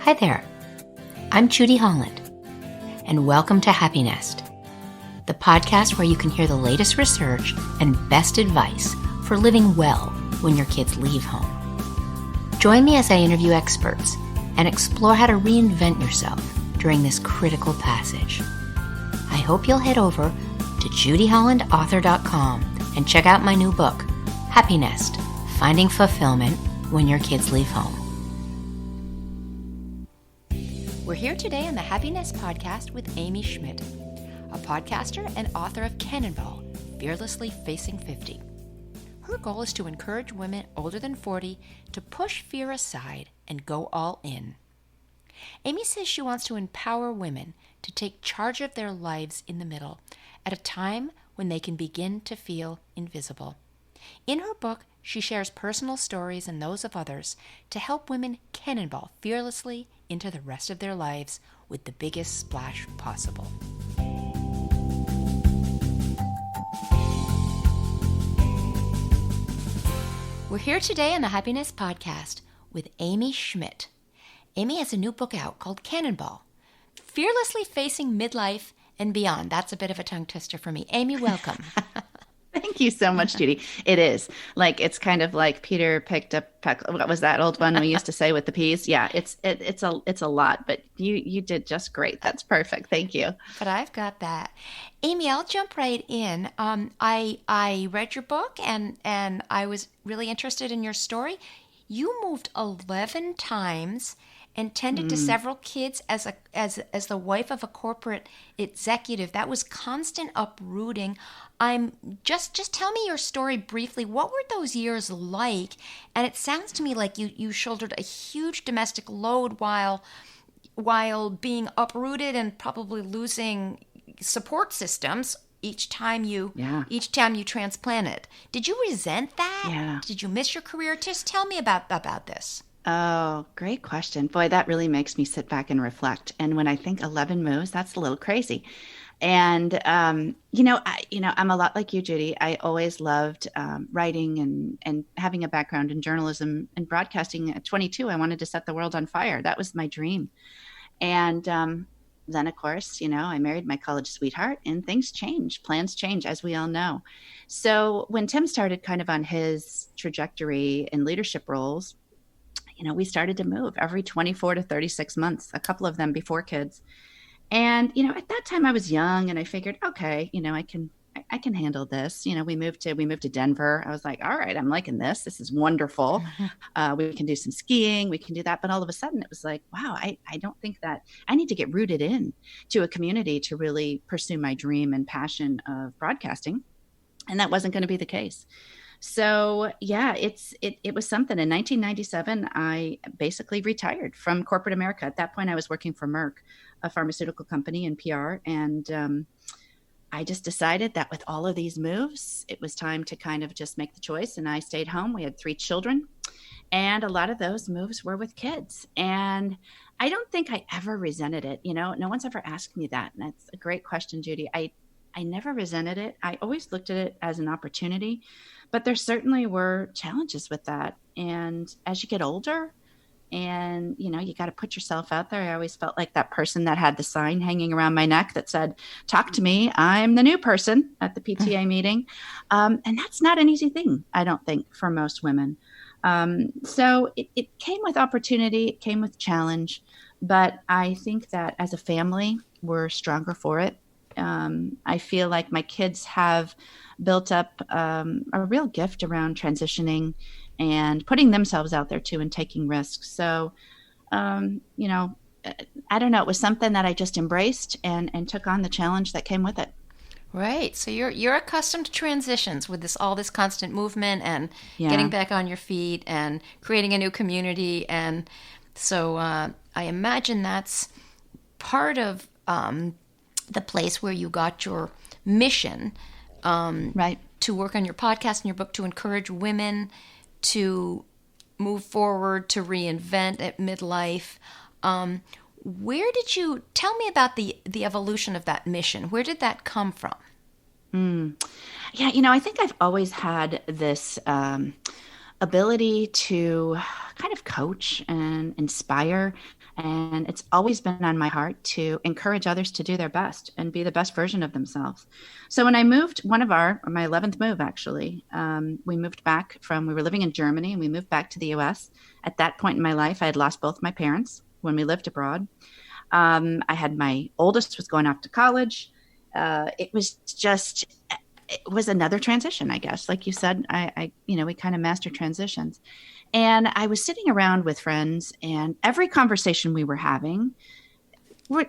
Hi there, I'm Judy Holland, and welcome to Happy Nest, the podcast where you can hear the latest research and best advice for living well when your kids leave home. Join me as I interview experts and explore how to reinvent yourself during this critical passage. I hope you'll head over to judyhollandauthor.com and check out my new book, Happy Nest, Finding Fulfillment When Your Kids Leave Home. We're here today on the Happy Nest podcast with Amy Schmidt, a podcaster and author of Cannonball, Fearlessly Facing 50. Her goal is to encourage women older than 40 to push fear aside and go all in. Amy says she wants to empower women to take charge of their lives in the middle at a time when they can begin to feel invisible. In her book, she shares personal stories and those of others to help women cannonball fearlessly into the rest of their lives with the biggest splash possible. We're here today on the Happiness Podcast with Amy Schmidt. Amy has a new book out called Cannonball, Fearlessly Facing Midlife and Beyond. That's a bit of a tongue twister for me. Amy, welcome. Thank you so much, Judy. It is like, it's kind of like Peter picked up, what was that old one we used to say with the peas? Yeah, it's a lot, but you did just great. That's perfect. Thank you. But I've got that. Amy, I'll jump right in. I read your book and I was really interested in your story. You moved 11 times and tended to several kids as the wife of a corporate executive. That was constant uprooting. Just tell me your story briefly. What were those years like? And it sounds to me like you shouldered a huge domestic load while being uprooted and probably losing support systems each time you transplanted. Did you resent that? Yeah. Did you miss your career? Just tell me about this. Oh, great question. Boy, that really makes me sit back and reflect. And when I think 11 moves, that's a little crazy. And, I'm a lot like you, Judy. I always loved writing and having a background in journalism and broadcasting. At 22, I wanted to set the world on fire. That was my dream. And then, of course, I married my college sweetheart and things change. Plans change, as we all know. So when Tim started kind of on his trajectory in leadership roles, we started to move every 24 to 36 months, a couple of them before kids. And, at that time I was young and I figured, okay, I can handle this. We moved to Denver. I was like, all right, I'm liking this. This is wonderful. We can do some skiing. We can do that. But all of a sudden it was like, wow, I don't think that I need to get rooted in to a community to really pursue my dream and passion of broadcasting. And that wasn't going to be the case. So yeah, it was something. In 1997, I basically retired from corporate America. At that point, I was working for Merck, a pharmaceutical company in PR. And I just decided that with all of these moves, it was time to kind of just make the choice. And I stayed home. We had 3 children. And a lot of those moves were with kids. And I don't think I ever resented it. No one's ever asked me that. And that's a great question, Judy. I never resented it. I always looked at it as an opportunity. But there certainly were challenges with that. And as you get older and, you got to put yourself out there. I always felt like that person that had the sign hanging around my neck that said, talk to me. I'm the new person at the PTA meeting. And that's not an easy thing, I don't think, for most women. So it came with opportunity. It came with challenge. But I think that as a family, we're stronger for it. I feel like my kids have built up a real gift around transitioning and putting themselves out there too and taking risks. So, I don't know. It was something that I just embraced and took on the challenge that came with it. Right. So you're accustomed to transitions with all this constant movement and getting back on your feet and creating a new community. And so I imagine that's part of the place where you got your mission, right, to work on your podcast and your book to encourage women to move forward, to reinvent at midlife. Where did you tell me about the evolution of that mission? Where did that come from? Yeah, I think I've always had this ability to kind of coach and inspire. And it's always been on my heart to encourage others to do their best and be the best version of themselves. So when I moved, my 11th move actually, we moved back we were living in Germany and we moved back to the US. At that point in my life, I had lost both my parents when we lived abroad. I had my oldest was going off to college. It was just, it was another transition, I guess. Like you said, we kind of master transitions. And I was sitting around with friends, and every conversation we were having, we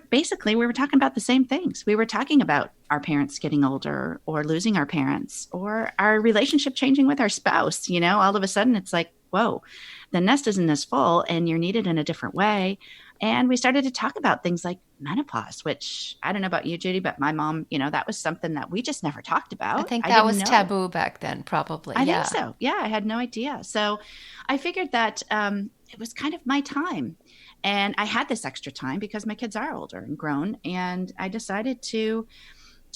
were talking about the same things. We were talking about our parents getting older or losing our parents or our relationship changing with our spouse. All of a sudden it's like, whoa, the nest isn't as full and you're needed in a different way. And we started to talk about things like menopause, which I don't know about you, Judy, but my mom, that was something that we just never talked I about. think I that didn't was know. taboo back then, probably. I Yeah. think so. Yeah, I had no idea. So I figured that it was kind of my time. And I had this extra time because my kids are older and grown. And I decided to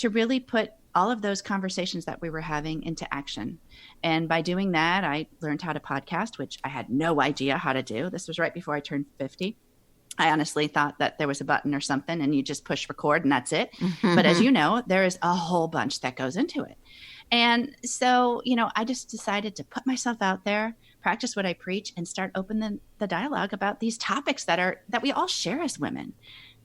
really put all of those conversations that we were having into action. And by doing that, I learned how to podcast, which I had no idea how to do. This was right before I turned 50. I honestly thought that there was a button or something and you just push record and that's it. But as you know, there is a whole bunch that goes into it. And so, I just decided to put myself out there, practice what I preach, and start opening the dialogue about these topics that we all share as women.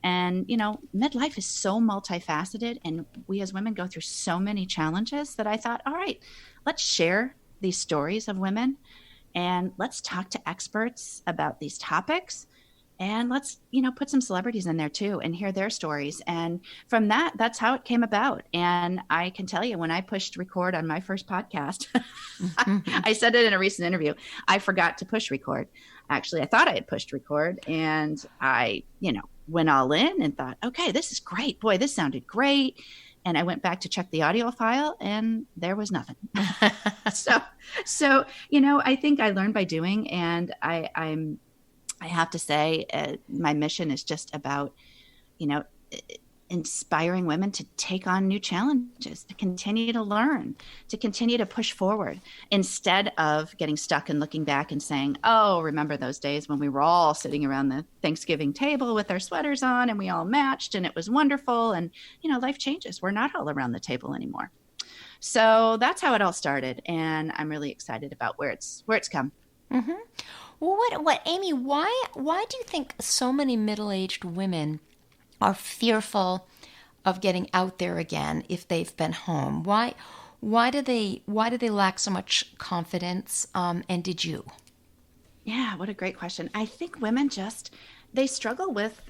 And, midlife is so multifaceted and we as women go through so many challenges that I thought, all right, let's share these stories of women and let's talk to experts about these topics. And let's, put some celebrities in there too and hear their stories. And from that's how it came about. And I can tell you, when I pushed record on my first podcast, I said it in a recent interview, I forgot to push record. Actually, I thought I had pushed record and I, went all in and thought, okay, this is great. Boy, this sounded great. And I went back to check the audio file and there was nothing. So, I think I learned by doing, and I have to say, my mission is just about, inspiring women to take on new challenges, to continue to learn, to continue to push forward instead of getting stuck and looking back and saying, oh, remember those days when we were all sitting around the Thanksgiving table with our sweaters on and we all matched and it was wonderful. And, life changes. We're not all around the table anymore. So that's how it all started. And I'm really excited about where it's come. Mm-hmm. Well, Amy, why do you think so many middle-aged women are fearful of getting out there again if they've been home? Why do they lack so much confidence? And did you? Yeah, what a great question. I think women they struggle with,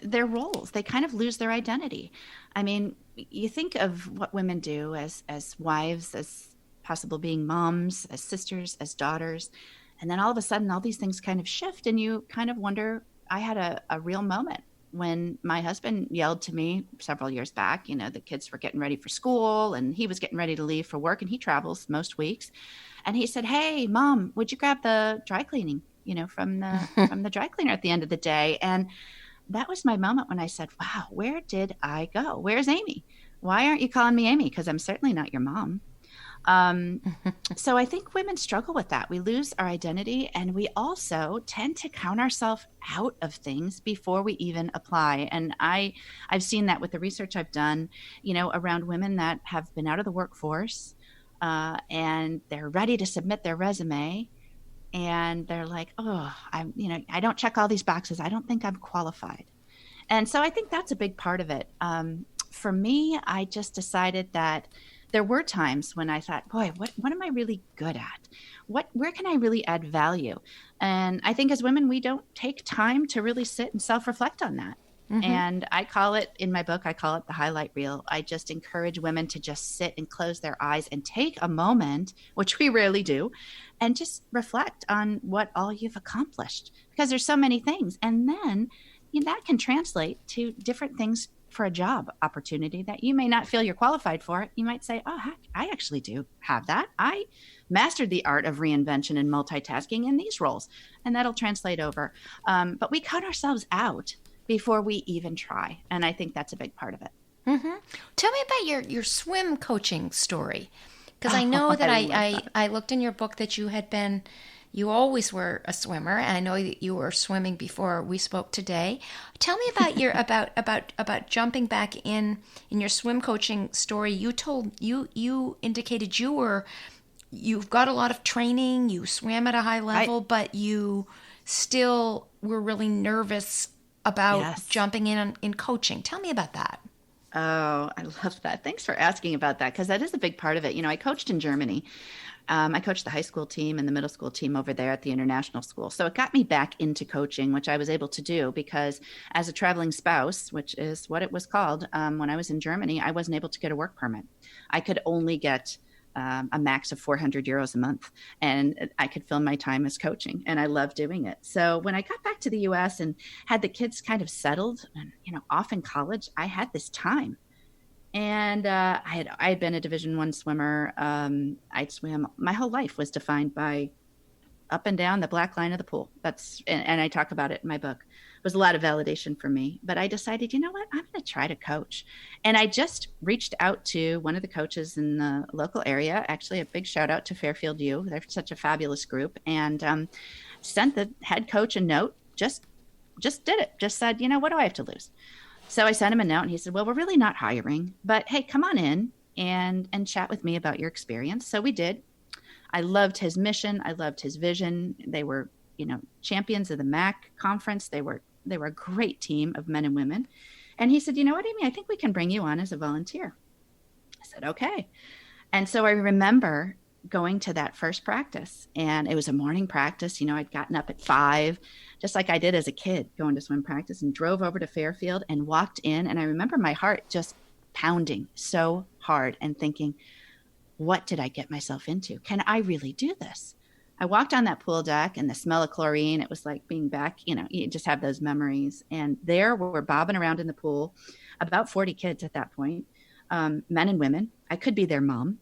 their roles. They kind of lose their identity. I mean, you think of what women do as wives, as possible being moms, as sisters, as daughters. And then all of a sudden, all these things kind of shift and you kind of wonder. I had a real moment when my husband yelled to me several years back. The kids were getting ready for school and he was getting ready to leave for work and he travels most weeks. And he said, hey, Mom, would you grab the dry cleaning, from the dry cleaner at the end of the day? And that was my moment when I said, wow, where did I go? Where's Amy? Why aren't you calling me Amy? Because I'm certainly not your mom. So I think women struggle with that. We lose our identity and we also tend to count ourselves out of things before we even apply. And I've seen that with the research I've done, around women that have been out of the workforce, and they're ready to submit their resume and they're like, oh, I don't check all these boxes. I don't think I'm qualified. And so I think that's a big part of it. For me, I just decided that there were times when I thought, boy, what am I really good at? Where can I really add value? And I think as women, we don't take time to really sit and self-reflect on that. Mm-hmm. And I call it, in my book, I call it the highlight reel. I just encourage women to just sit and close their eyes and take a moment, which we rarely do, and just reflect on what all you've accomplished, because there's so many things. And then that can translate to different things for a job opportunity that you may not feel you're qualified for. You might say, oh, heck, I actually do have that. I mastered the art of reinvention and multitasking in these roles, and that'll translate over. But we cut ourselves out before we even try. And I think that's a big part of it. Mm-hmm. Tell me about your swim coaching story, Because I Oh, know that I love that. I looked in your book that you always were a swimmer, and I know that you were swimming before we spoke today. Tell me about your about jumping back in your swim coaching story. You indicated you've got a lot of training, you swam at a high Right. level, but you still were really nervous about Yes. jumping in coaching. Tell me about that. Oh, I love that. Thanks for asking about that because that is a big part of it. I coached in Germany. I coached the high school team and the middle school team over there at the international school. So it got me back into coaching, which I was able to do because as a traveling spouse, which is what it was called, when I was in Germany, I wasn't able to get a work permit. I could only get a max of 400 euros a month, and I could fill my time as coaching, and I love doing it. So when I got back to the U.S. and had the kids kind of settled, and off in college, I had this time and I had been a Division I swimmer. I'd swim. My whole life was defined by up and down the black line of the pool. And I talk about it in my book. It was a lot of validation for me. But I decided, you know what? I'm going to try to coach. And I just reached out to one of the coaches in the local area. Actually, a big shout out to Fairfield U. They're such a fabulous group. And sent the head coach a note. Just did it. Just said, what do I have to lose? So I sent him a note and he said, well, we're really not hiring, but hey, come on in and chat with me about your experience. So we did. I loved his mission. I loved his vision. They were, champions of the MAC conference. They were a great team of men and women. And he said, you know what, Amy, I think we can bring you on as a volunteer. I said, okay. And so I remember going to that first practice, and it was a morning practice. I'd gotten up at 5, just like I did as a kid, going to swim practice, and drove over to Fairfield and walked in. And I remember my heart just pounding so hard and thinking, what did I get myself into? Can I really do this? I walked on that pool deck and the smell of chlorine, it was like being back, you just have those memories. And there we're bobbing around in the pool, about 40 kids at that point, men and women. I could be their mom.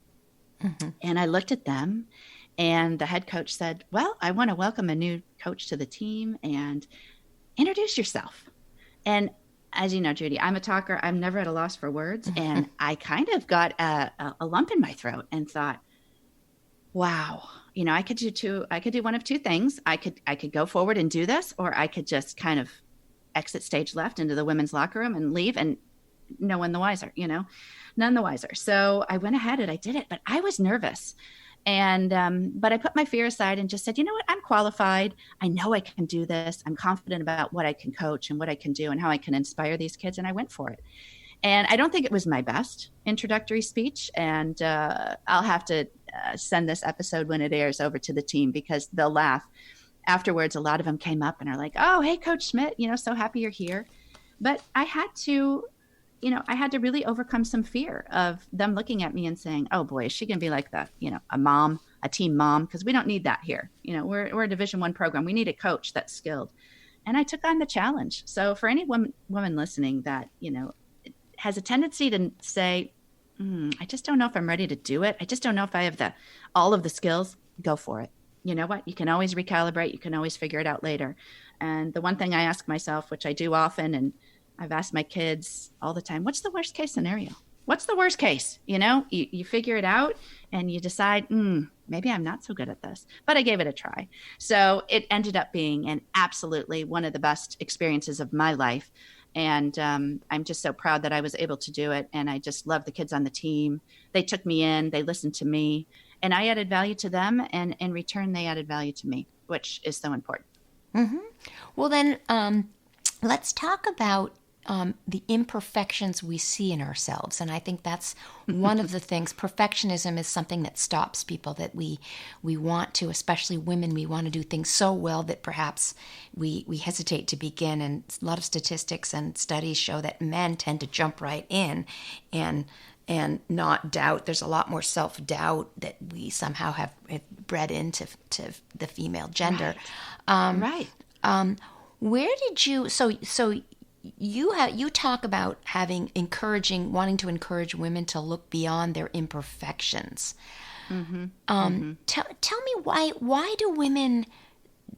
Mm-hmm. And I looked at them, and the head coach said, well, I want to welcome a new coach to the team and introduce yourself. And as you know, Judy, I'm a talker. I'm never at a loss for words. Mm-hmm. And I kind of got a lump in my throat and thought, wow, I could do one of two things. I could go forward and do this, or I could just kind of exit stage left into the women's locker room and leave, and no one the wiser, none the wiser. So I went ahead and I did it, but I was nervous. And, but I put my fear aside and just said, you know what, I'm qualified. I know I can do this. I'm confident about what I can coach and what I can do and how I can inspire these kids. And I went for it. And I don't think it was my best introductory speech. And I'll have to send this episode when it airs over to the team because they'll laugh. Afterwards, a lot of them came up and are like, oh, hey, Coach Schmidt, so happy you're here. But I had to really overcome some fear of them looking at me and saying, oh boy, is she going to be like a team mom? Because we don't need that here. We're a Division I program. We need a coach that's skilled. And I took on the challenge. So for any woman listening that, has a tendency to say, I just don't know if I'm ready to do it. I just don't know if I have all of the skills. Go for it. You know what? You can always recalibrate. You can always figure it out later. And the one thing I ask myself, which I do often, and I've asked my kids all the time, what's the worst case scenario? What's the worst case? You figure it out and you decide, maybe I'm not so good at this, but I gave it a try. So it ended up being absolutely one of the best experiences of my life. And I'm just so proud that I was able to do it. And I just love the kids on the team. They took me in, they listened to me, and I added value to them. And in return, they added value to me, which is so important. Mm-hmm. Well, then let's talk about the imperfections we see in ourselves. And I think that's one of the things. Perfectionism is something that stops people, that we want to, especially women, we want to do things so well that perhaps we hesitate to begin. And a lot of statistics and studies show that men tend to jump right in and not doubt. There's a lot more self-doubt that we somehow have bred into the female gender. Right. Where did you, so you talk about wanting to encourage women to look beyond their imperfections. Mm-hmm. Tell me why do women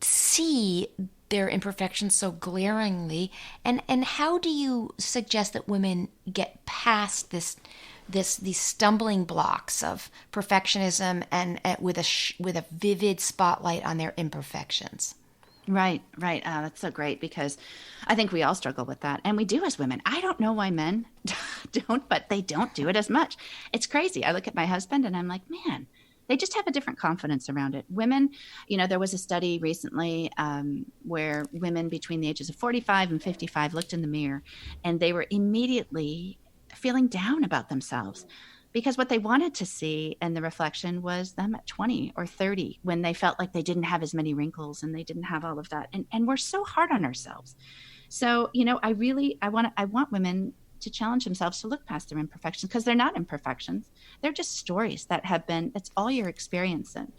see their imperfections so glaringly, and how do you suggest that women get past this these stumbling blocks of perfectionism and with a vivid spotlight on their imperfections. Right, right. That's so great because I think we all struggle with that. And we do as women. I don't know why men don't, but they don't do it as much. It's crazy. I look at my husband and I'm like, man, they just have a different confidence around it. Women, there was a study recently where women between the ages of 45 and 55 looked in the mirror and they were immediately feeling down about themselves because what they wanted to see in the reflection was them at 20 or 30 when they felt like they didn't have as many wrinkles and they didn't have all of that. And we're so hard on ourselves. So, I want women to challenge themselves to look past their imperfections because they're not imperfections. They're just stories that have been, it's all your experience. And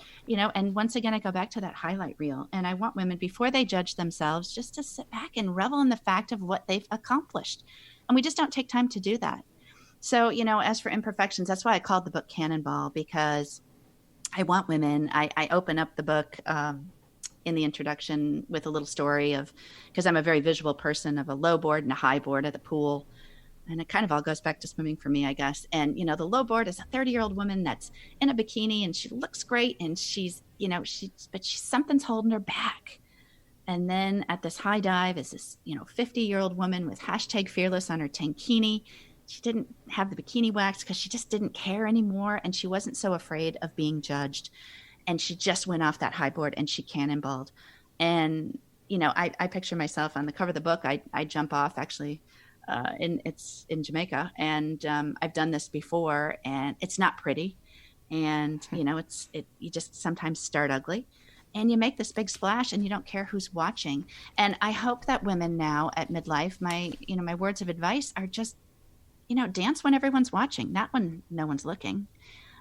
once again, I go back to that highlight reel and I want women before they judge themselves, just to sit back and revel in the fact of what they've accomplished. And we just don't take time to do that. So, as for imperfections, that's why I called the book Cannonball, because I want women, I open up the book in the introduction with a little story of, because I'm a very visual person, of a low board and a high board at the pool. And it kind of all goes back to swimming for me, I guess. And, the low board is a 30-year-old woman that's in a bikini and she looks great. And something's holding her back. And then at this high dive is this, 50-year-old woman with #fearless on her tankini. She didn't have the bikini wax because she just didn't care anymore. And she wasn't so afraid of being judged. And she just went off that high board and she cannonballed. And, I picture myself on the cover of the book. I jump off actually. It's in Jamaica. And I've done this before and it's not pretty. And, you just sometimes start ugly. And you make this big splash and you don't care who's watching. And I hope that women now at midlife, my words of advice are just, dance when everyone's watching, not when no one's looking.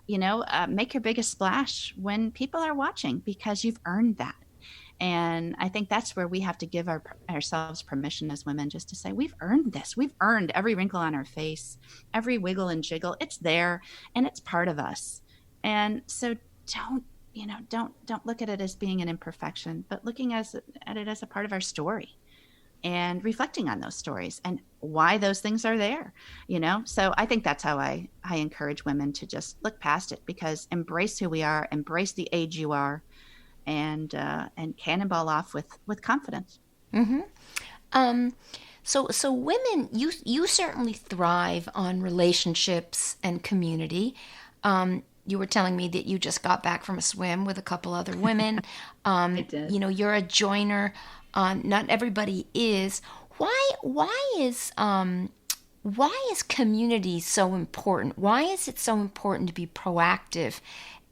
Make your biggest splash when people are watching because you've earned that. And I think that's where we have to give ourselves permission as women just to say, we've earned this. We've earned every wrinkle on our face, every wiggle and jiggle. It's there and it's part of us. And so don't look at it as being an imperfection, but looking at it as a part of our story. And reflecting on those stories and why those things are there, So I think that's how I encourage women to just look past it, because embrace who we are, embrace the age you are, and cannonball off with confidence. Mm-hmm. So women, you certainly thrive on relationships and community. You were telling me that you just got back from a swim with a couple other women. I did. You're a joiner. Not everybody is. Why is community so important? Why is it so important to be proactive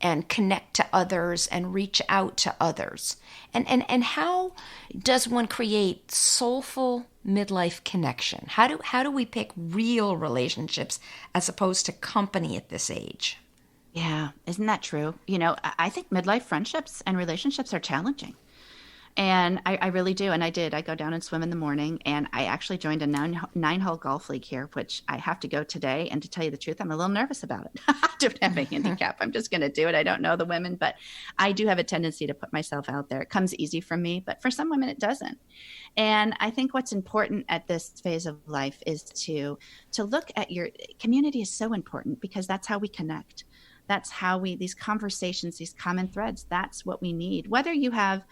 and connect to others and reach out to others? And how does one create soulful midlife connection? How do we pick real relationships as opposed to company at this age? Yeah, isn't that true? I think midlife friendships and relationships are challenging. And I really do. And I did. I go down and swim in the morning. And I actually joined a nine-hole golf league here, which I have to go today. And to tell you the truth, I'm a little nervous about it. I don't have a handicap. I'm just going to do it. I don't know the women, but I do have a tendency to put myself out there. It comes easy for me, but for some women, it doesn't. And I think what's important at this phase of life is to look at your community is so important because that's how we connect. That's how these conversations, these common threads, that's what we need. Whether you have,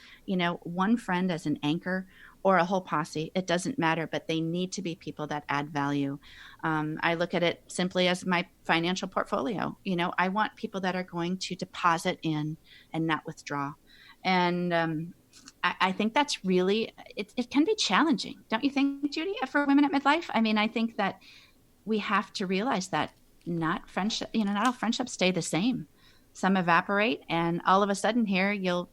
one friend as an anchor or a whole posse, it doesn't matter, but they need to be people that add value. I look at it simply as my financial portfolio. I want people that are going to deposit in and not withdraw. And I think that's really, it can be challenging. Don't you think, Judy, for women at midlife? I mean, I think that we have to realize that not all friendships stay the same. Some evaporate, and all of a sudden here you'll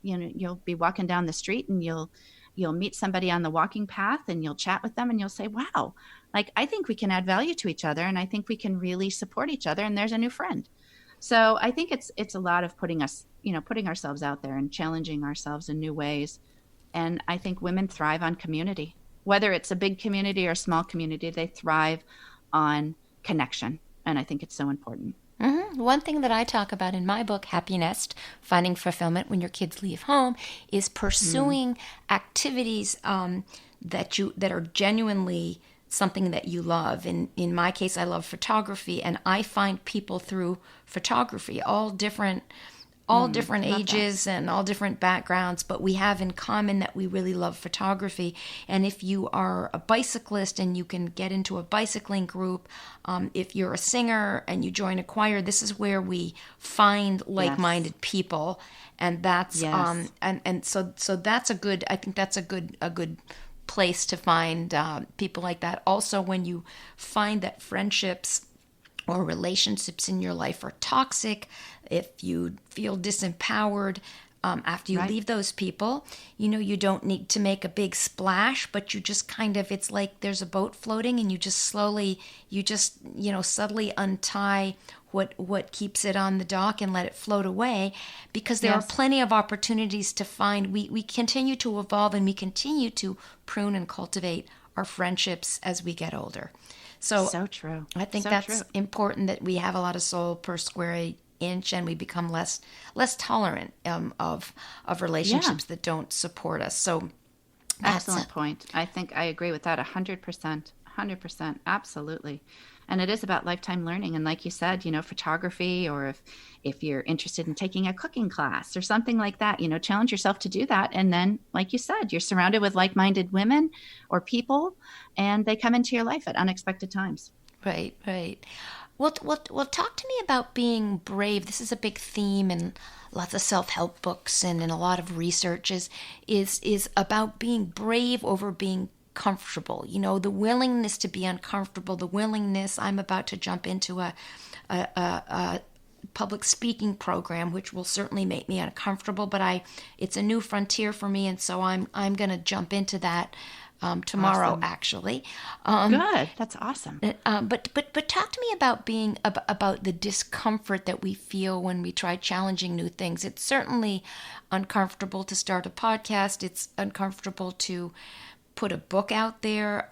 be walking down the street and you'll meet somebody on the walking path and you'll chat with them and you'll say, wow, like I think we can add value to each other and I think we can really support each other, and there's a new friend. So I think it's a lot of putting ourselves out there and challenging ourselves in new ways. And I think women thrive on community. Whether it's a big community or a small community, they thrive on connection. And I think it's so important. Mm-hmm. One thing that I talk about in my book, Happy Nest, Finding Fulfillment When Your Kids Leave Home, is pursuing activities that are genuinely something that you love. In my case, I love photography, and I find people through photography, all different Love that. ages and all different backgrounds, but we have in common that we really love photography. And if you are a bicyclist and you can get into a bicycling group, if you're a singer and you join a choir, this is where we find Yes. like-minded people. And that's Yes. so that's a good, I think that's a good place to find people like that. Also, when you find that friendships or relationships in your life are toxic, if you feel disempowered after you Right. leave those people, you don't need to make a big splash, but you just kind of, it's like there's a boat floating and you just slowly, subtly untie what keeps it on the dock and let it float away, because there are Yes. plenty of opportunities to find. We continue to evolve and we continue to prune and cultivate our friendships as we get older. So So true. I think So true. that's important, that we have a lot of soul per square inch and we become less tolerant of Yeah. relationships that don't support us. So that's Excellent point. I think I agree with that 100%. 100%. Absolutely. And it is about lifetime learning. And like you said, photography, or if you're interested in taking a cooking class or something like that, challenge yourself to do that. And then, like you said, you're surrounded with like-minded women or people, and they come into your life at unexpected times. right, right. Well, talk to me about being brave. This is a big theme in lots of self-help books and in a lot of research is about being brave over being comfortable. The willingness to be uncomfortable, the willingness. I'm about to jump into a public speaking program, which will certainly make me uncomfortable, but it's a new frontier for me, and so I'm going to jump into that tomorrow, Awesome. actually. Good. That's awesome. But talk to me about being about the discomfort that we feel when we try challenging new things. It's certainly uncomfortable to start a podcast. It's uncomfortable to put a book out there,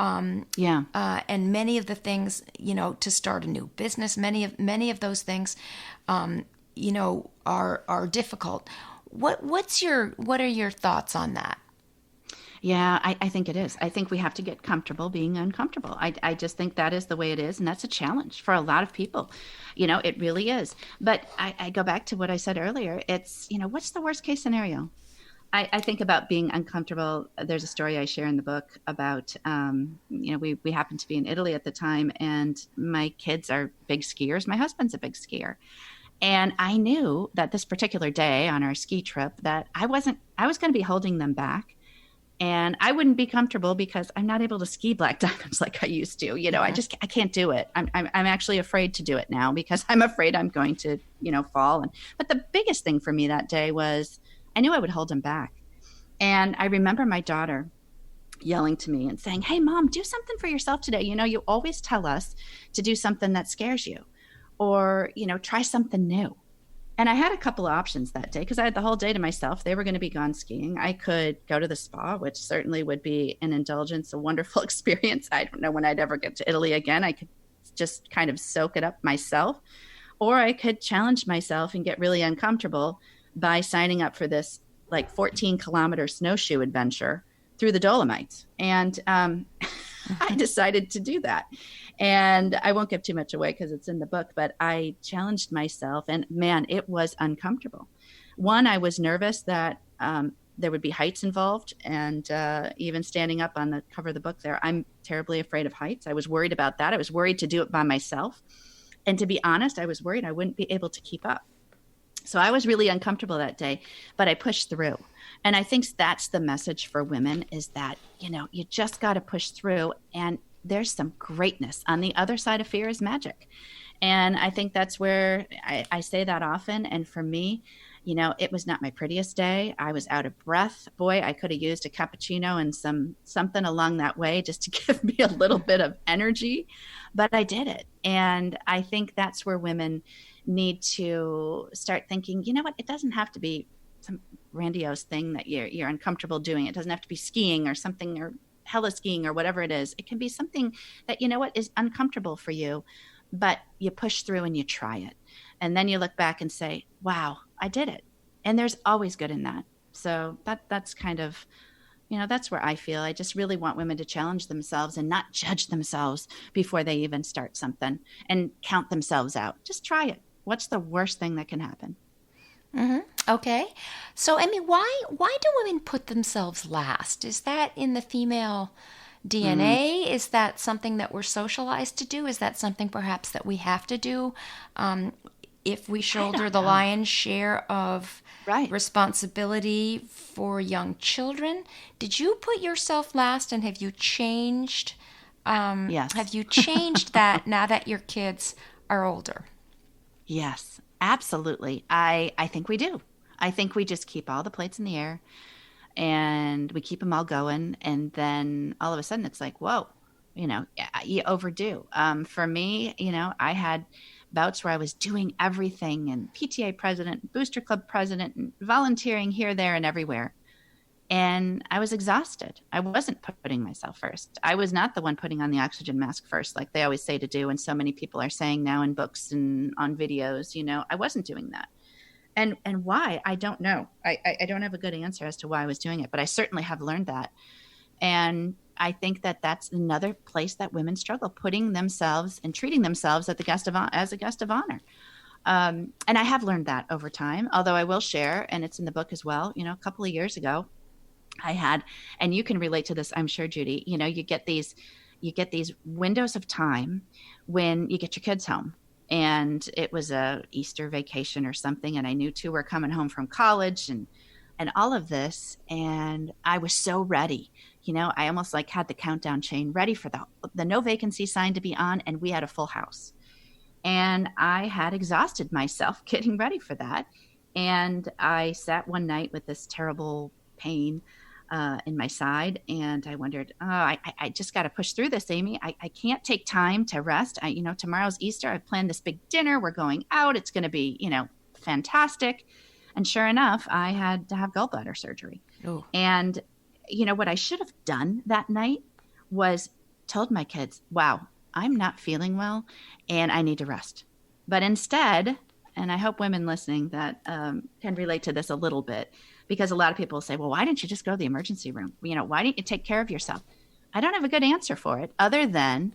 Yeah. and many of the things, to start a new business. Many of those things, are difficult. What are your thoughts on that? Yeah, I think it is. I think we have to get comfortable being uncomfortable. I just think that is the way it is. And that's a challenge for a lot of people. It really is. But I go back to what I said earlier. It's, what's the worst case scenario? I think about being uncomfortable. There's a story I share in the book about, we happened to be in Italy at the time, and my kids are big skiers. My husband's a big skier. And I knew that this particular day on our ski trip that I was going to be holding them back, and I wouldn't be comfortable because I'm not able to ski black diamonds like I used to. Yeah. I can't do it. I'm actually afraid to do it now because I'm afraid I'm going to, fall. But the biggest thing for me that day was I knew I would hold him back. And I remember my daughter yelling to me and saying, "Hey, mom, do something for yourself today. You always tell us to do something that scares you, or, try something new." And I had a couple of options that day because I had the whole day to myself. They were going to be gone skiing. I could go to the spa, which certainly would be an indulgence, a wonderful experience. I don't know when I'd ever get to Italy again. I could just kind of soak it up myself. Or I could challenge myself and get really uncomfortable by signing up for this like 14-kilometer snowshoe adventure through the Dolomites. And I decided to do that. And I won't give too much away because it's in the book, but I challenged myself, and man, it was uncomfortable. One, I was nervous that there would be heights involved, and even standing up on the cover of the book there, I'm terribly afraid of heights. I was worried about that. I was worried to do it by myself. And to be honest, I was worried I wouldn't be able to keep up. So I was really uncomfortable that day, but I pushed through. And I think that's the message for women, is that, you just got to push through, and there's some greatness on the other side of fear is magic. And I think that's where I say that often. And for me, it was not my prettiest day. I was out of breath. Boy, I could have used a cappuccino and something along that way just to give me a little bit of energy, but I did it. And I think that's where women need to start thinking, you know what, it doesn't have to be some grandiose thing that you're uncomfortable doing. It doesn't have to be skiing or something, or hella skiing or whatever it is. It can be something that, is uncomfortable for you, but you push through and you try it. And then you look back and say, wow, I did it. And there's always good in that. So that's kind of That's where I feel I just really want women to challenge themselves and not judge themselves before they even start something and count themselves out. Just try it. What's the worst thing that can happen? Okay. So, Amy, why do women put themselves last? Is that in the female Mm, DNA? Is that something that we're socialized to do? Is that something perhaps that we have to do um, if we I shoulder don't the know. lion's share of Right. responsibility for young children? Did you put yourself last, and have Yes. you changed that now that your kids are older? Yes. Absolutely. I think we do. I think we just keep all the plates in the air and we keep them all going. And then all of a sudden it's like, whoa, you overdo. For me, I had bouts where I was doing everything and PTA president, booster club president, and volunteering here, there, and everywhere. And I was exhausted. I wasn't putting myself first. I was not the one putting on the oxygen mask first, like they always say to do. And so many people are saying now in books and on videos, I wasn't doing that. And why? I don't know. I don't have a good answer as to why I was doing it, but I certainly have learned that. And I think that that's another place that women struggle, putting themselves and treating themselves as a guest of honor. And I have learned that over time, although I will share, and it's in the book as well, a couple of years ago, I had, and you can relate to this, I'm sure, Judy, you get these windows of time when you get your kids home. And it was a Easter vacation or something. And I knew two were coming home from college and all of this. And I was so ready. I almost like had the countdown chain ready for the no vacancy sign to be on. And we had a full house. And I had exhausted myself getting ready for that. And I sat one night with this terrible pain in my side. And I wondered, oh, I just got to push through this, Amy. I can't take time to rest. Tomorrow's Easter. I planned this big dinner. We're going out. It's going to be, fantastic. And sure enough, I had to have gallbladder surgery. Oh, And, what I should have done that night was told my kids, wow, I'm not feeling well and I need to rest. But instead, and I hope women listening that can relate to this a little bit, because a lot of people say, well, why didn't you just go to the emergency room? Why didn't you take care of yourself? I don't have a good answer for it other than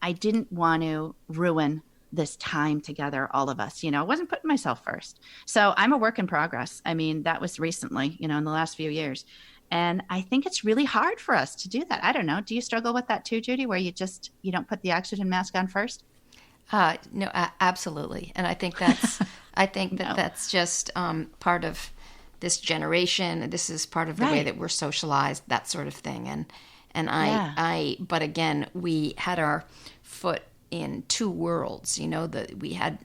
I didn't want to ruin this time together, all of us. I wasn't putting myself first. So I'm a work in progress. I mean, that was recently, in the last few years. And I think it's really hard for us to do that. I don't know. Do you struggle with that too, Judy, where you don't put the oxygen mask on first? no, absolutely, and I think that No. that's just part of this generation. This is part of the way Right. that we're socialized, that sort of thing. And Yeah. but again, we had our foot in two worlds. That we had.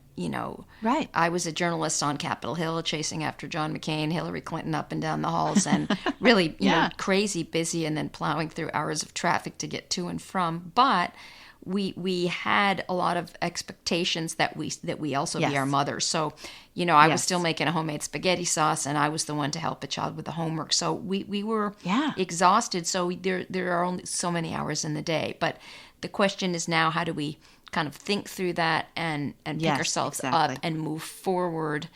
Right. I was a journalist on Capitol Hill, chasing after John McCain, Hillary Clinton up and down the halls, and really, Yeah. crazy busy, and then plowing through hours of traffic to get to and from. But we had a lot of expectations that we also be our Yes. mothers. So, I was still Yes. making a homemade spaghetti sauce, and I was the one to help a child with the homework. So we were Yeah. exhausted. So there are only so many hours in the day. But the question is now, how do we kind of think through that and pick Yes, ourselves up exactly. and move forward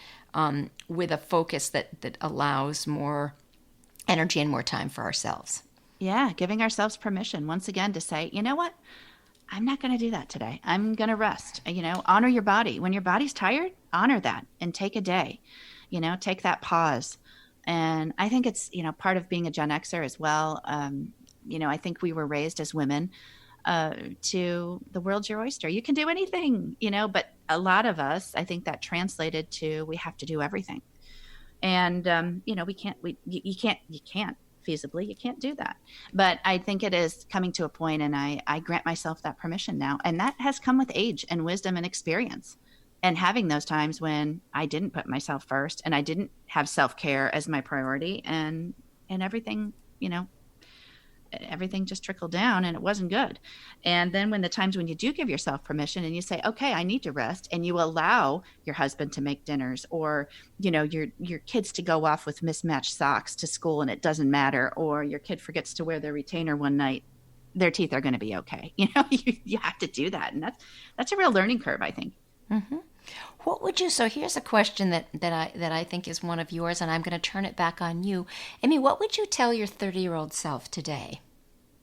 with a focus that allows more energy and more time for ourselves. Yeah. Giving ourselves permission once again to say, you know what? I'm not going to do that today. I'm going to rest. Honor your body. When your body's tired, honor that and take a day, take that pause. And I think it's, part of being a Gen Xer as well. I think we were raised as women to the world's your oyster. You can do anything, but a lot of us, I think that translated to we have to do everything. And you can't feasibly, you can't do that. But I think it is coming to a point, and I grant myself that permission now, and that has come with age and wisdom and experience, and having those times when I didn't put myself first and I didn't have self-care as my priority, and everything just trickled down and it wasn't good. And then when the times when you do give yourself permission and you say, okay, I need to rest, and you allow your husband to make dinners, or your kids to go off with mismatched socks to school and it doesn't matter, or your kid forgets to wear their retainer one night, their teeth are going to be okay. You have to do that, and that's a real learning curve, I think. What would you? So here's a question that I think is one of yours, and I'm going to turn it back on you, Amy. What would you tell your 30-year-old self today?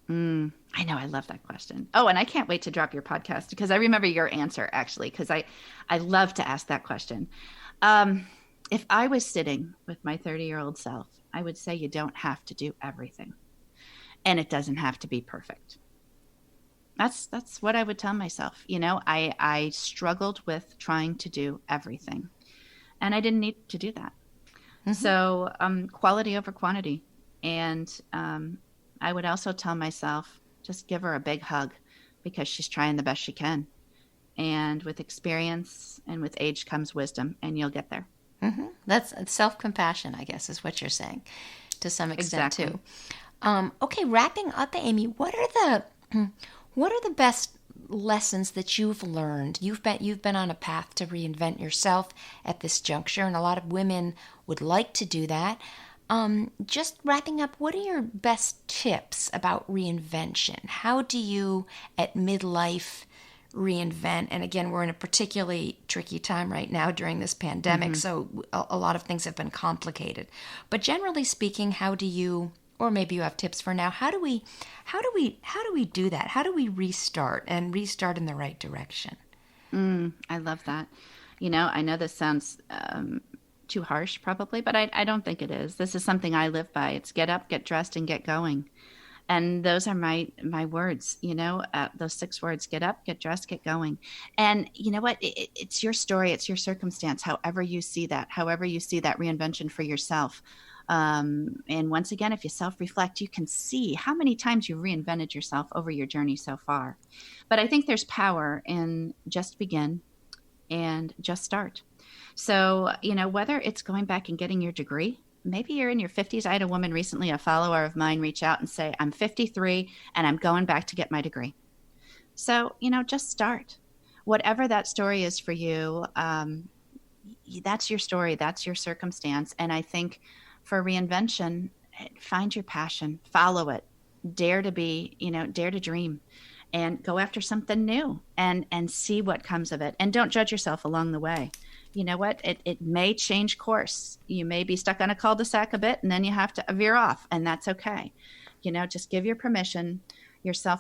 I know. I love that question. Oh, and I can't wait to drop your podcast because I remember your answer actually, because I love to ask that question. If I was sitting with my 30-year-old self, I would say you don't have to do everything, and it doesn't have to be perfect. That's what I would tell myself. I struggled with trying to do everything, and I didn't need to do that. Mm-hmm. So quality over quantity. And I would also tell myself, just give her a big hug because she's trying the best she can. And with experience and with age comes wisdom, and you'll get there. Mm-hmm. That's self-compassion, I guess, is what you're saying to some extent, Exactly. too. Okay, wrapping up, Amy, what are the best lessons that you've learned? You've been on a path to reinvent yourself at this juncture, and a lot of women would like to do that. Just wrapping up, what are your best tips about reinvention? How do you, at midlife, reinvent? And again, we're in a particularly tricky time right now during this pandemic, so a lot of things have been complicated. But generally speaking, how do you, or maybe you have tips for now, how do we do that? How do we restart and restart in the right direction? I love that. I know this sounds too harsh probably, but I don't think it is. This is something I live by. It's get up, get dressed, and get going. And those are my words, those 6 words: get up, get dressed, get going. And you know what? It's your story. It's your circumstance, however you see that reinvention for yourself. And once again, if you self-reflect, you can see how many times you've reinvented yourself over your journey so far. But I think there's power in just begin and just start. So, whether it's going back and getting your degree, maybe you're in your 50s. I had a woman recently, a follower of mine, reach out and say, I'm 53 and I'm going back to get my degree. So, just start. Whatever that story is for you, that's your story, that's your circumstance. And I think for reinvention, find your passion, follow it, dare to dream. And go after something new and see what comes of it. And don't judge yourself along the way. You know what? It may change course. You may be stuck on a cul-de-sac a bit and then you have to veer off, and that's okay. Just give yourself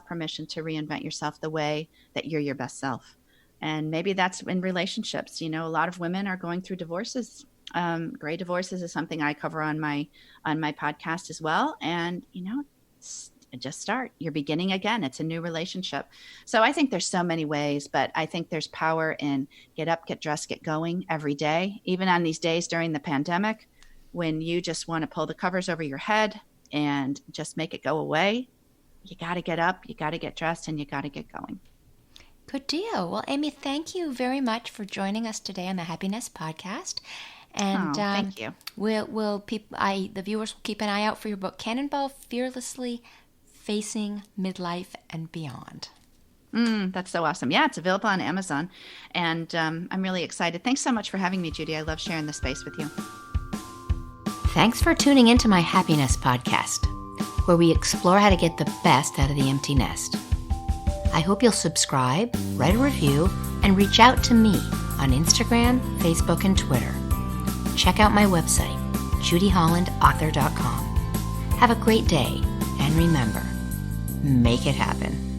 permission to reinvent yourself the way that you're your best self. And maybe that's in relationships. A lot of women are going through divorces. Gray divorces is something I cover on my podcast as well. And, just start. You're beginning again. It's a new relationship. So I think there's so many ways, but I think there's power in get up, get dressed, get going every day. Even on these days during the pandemic, when you just want to pull the covers over your head and just make it go away, you got to get up, you got to get dressed, and you got to get going. Good deal. Well, Amy, thank you very much for joining us today on the Happiness Podcast. And thank you. The viewers will keep an eye out for your book, Cannonball Fearlessly Facing Midlife and Beyond. That's so awesome. Yeah, it's available on Amazon. And I'm really excited. Thanks so much for having me, Judy. I love sharing this space with you. Thanks for tuning into my Happiness Podcast, where we explore how to get the best out of the empty nest. I hope you'll subscribe, write a review, and reach out to me on Instagram, Facebook, and Twitter. Check out my website, judyhollandauthor.com. Have a great day, and remember, make it happen.